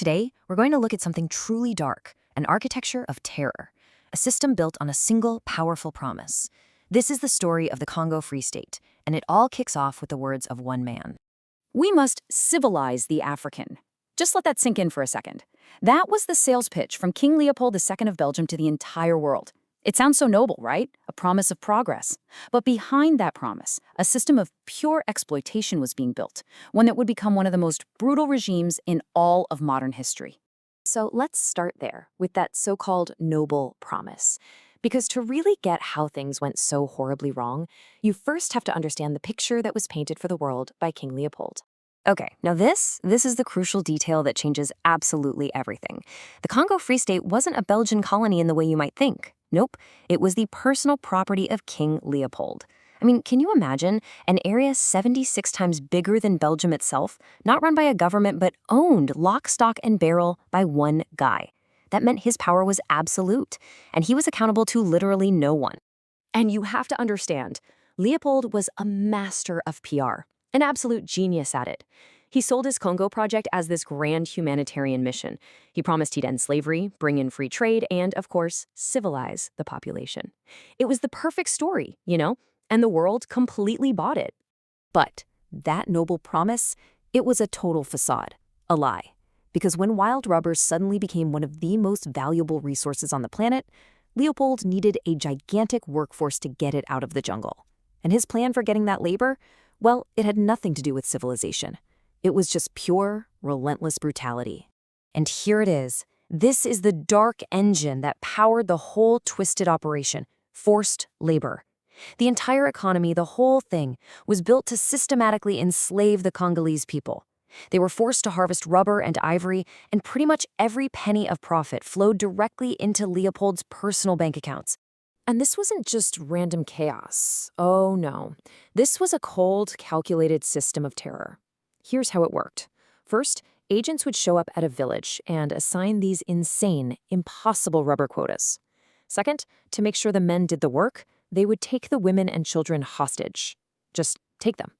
Today, we're going to look at something truly dark, an architecture of terror, a system built on a single, powerful promise. This is the story of the Congo Free State, and it all kicks off with the words of one man. We must civilize the African. Just let that sink in for a second. That was the sales pitch from King Leopold II of Belgium to the entire world. It sounds so noble, right? A promise of progress. But behind that promise, a system of pure exploitation was being built, one that would become one of the most brutal regimes in all of modern history. So let's start there, with that so-called noble promise. Because to really get how things went so horribly wrong, you first have to understand the picture that was painted for the world by King Leopold. Okay, now this is the crucial detail that changes absolutely everything. The Congo Free State wasn't a Belgian colony in the way you might think. Nope, it was the personal property of King Leopold. I mean, can you imagine an area 76 times bigger than Belgium itself, not run by a government but owned lock, stock, and barrel by one guy? That meant his power was absolute, and he was accountable to literally no one. And you have to understand, Leopold was a master of PR, an absolute genius at it. He sold his Congo project as this grand humanitarian mission. He promised he'd end slavery, bring in free trade, and, of course, civilize the population. It was the perfect story, and the world completely bought it. But that noble promise, it was a total facade, a lie. Because when wild rubber suddenly became one of the most valuable resources on the planet, Leopold needed a gigantic workforce to get it out of the jungle. And his plan for getting that labor, well, it had nothing to do with civilization. It was just pure, relentless brutality. And here it is. This is the dark engine that powered the whole twisted operation, forced labor. The entire economy, the whole thing, was built to systematically enslave the Congolese people. They were forced to harvest rubber and ivory, and pretty much every penny of profit flowed directly into Leopold's personal bank accounts. And this wasn't just random chaos. Oh no. This was a cold, calculated system of terror. Here's how it worked. First, agents would show up at a village and assign these insane, impossible rubber quotas. Second, to make sure the men did the work, they would take the women and children hostage. Just take them.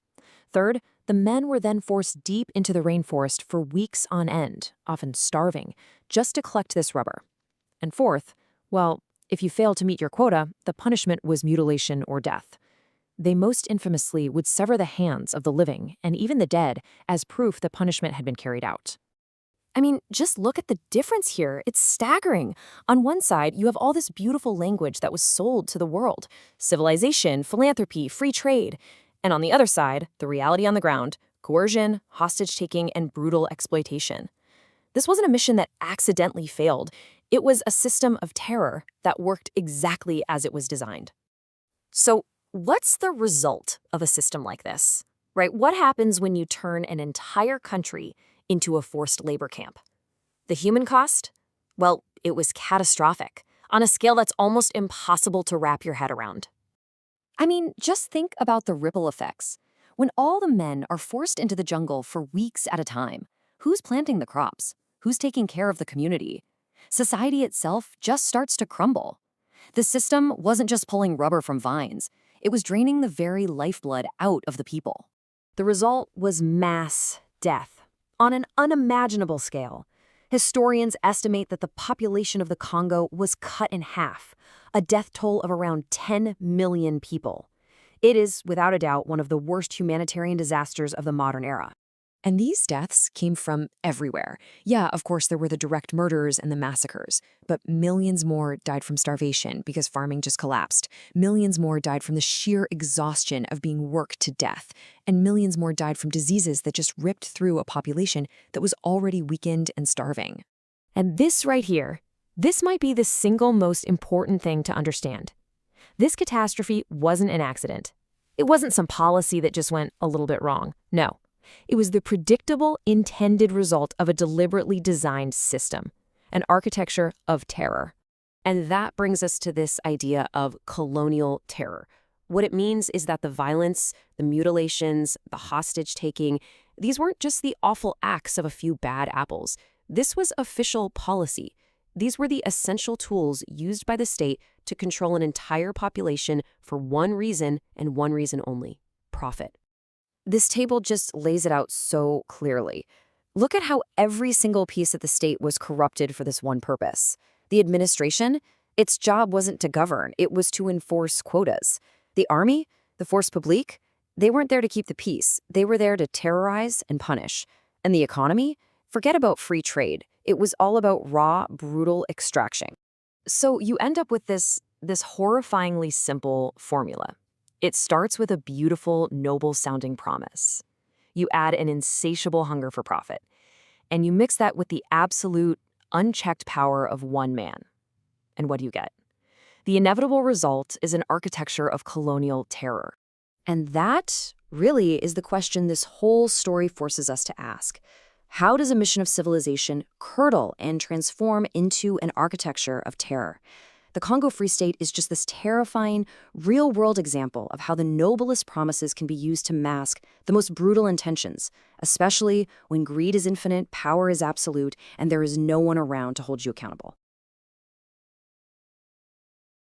Third, the men were then forced deep into the rainforest for weeks on end, often starving, just to collect this rubber. And fourth, well, if you failed to meet your quota, the punishment was mutilation or death. They most infamously would sever the hands of the living and even the dead as proof the punishment had been carried out. I mean, just look at the difference here. It's staggering. On one side, you have all this beautiful language that was sold to the world: civilization, philanthropy, free trade. And on the other side, the reality on the ground: coercion, hostage-taking, and brutal exploitation. This wasn't a mission that accidentally failed. It was a system of terror that worked exactly as it was designed. So, what's the result of a system like this? Right? What happens when you turn an entire country into a forced labor camp? The human cost? Well, it was catastrophic, on a scale that's almost impossible to wrap your head around. I mean, just think about the ripple effects. When all the men are forced into the jungle for weeks at a time, who's planting the crops? Who's taking care of the community? Society itself just starts to crumble. The system wasn't just pulling rubber from vines. It was draining the very lifeblood out of the people. The result was mass death on an unimaginable scale. Historians estimate that the population of the Congo was cut in half, a death toll of around 10 million people. It is, without a doubt, one of the worst humanitarian disasters of the modern era. And these deaths came from everywhere. Yeah, of course, there were the direct murders and the massacres, but millions more died from starvation because farming just collapsed. Millions more died from the sheer exhaustion of being worked to death. And millions more died from diseases that just ripped through a population that was already weakened and starving. And this right here, this might be the single most important thing to understand. This catastrophe wasn't an accident. It wasn't some policy that just went a little bit wrong. No. It was the predictable, intended result of a deliberately designed system, an architecture of terror. And that brings us to this idea of colonial terror. What it means is that the violence, the mutilations, the hostage-taking, these weren't just the awful acts of a few bad apples. This was official policy. These were the essential tools used by the state to control an entire population for one reason and one reason only: profit. This table just lays it out so clearly. Look at how every single piece of the state was corrupted for this one purpose. The administration, its job wasn't to govern, it was to enforce quotas. The army, the force publique, they weren't there to keep the peace. They were there to terrorize and punish. And the economy? Forget about free trade. It was all about raw, brutal extraction. So you end up with this horrifyingly simple formula. It starts with a beautiful, noble-sounding promise. You add an insatiable hunger for profit, and you mix that with the absolute, unchecked power of one man. And what do you get? The inevitable result is an architecture of colonial terror. And that really is the question this whole story forces us to ask. How does a mission of civilization curdle and transform into an architecture of terror? The Congo Free State is just this terrifying, real-world example of how the noblest promises can be used to mask the most brutal intentions, especially when greed is infinite, power is absolute, and there is no one around to hold you accountable.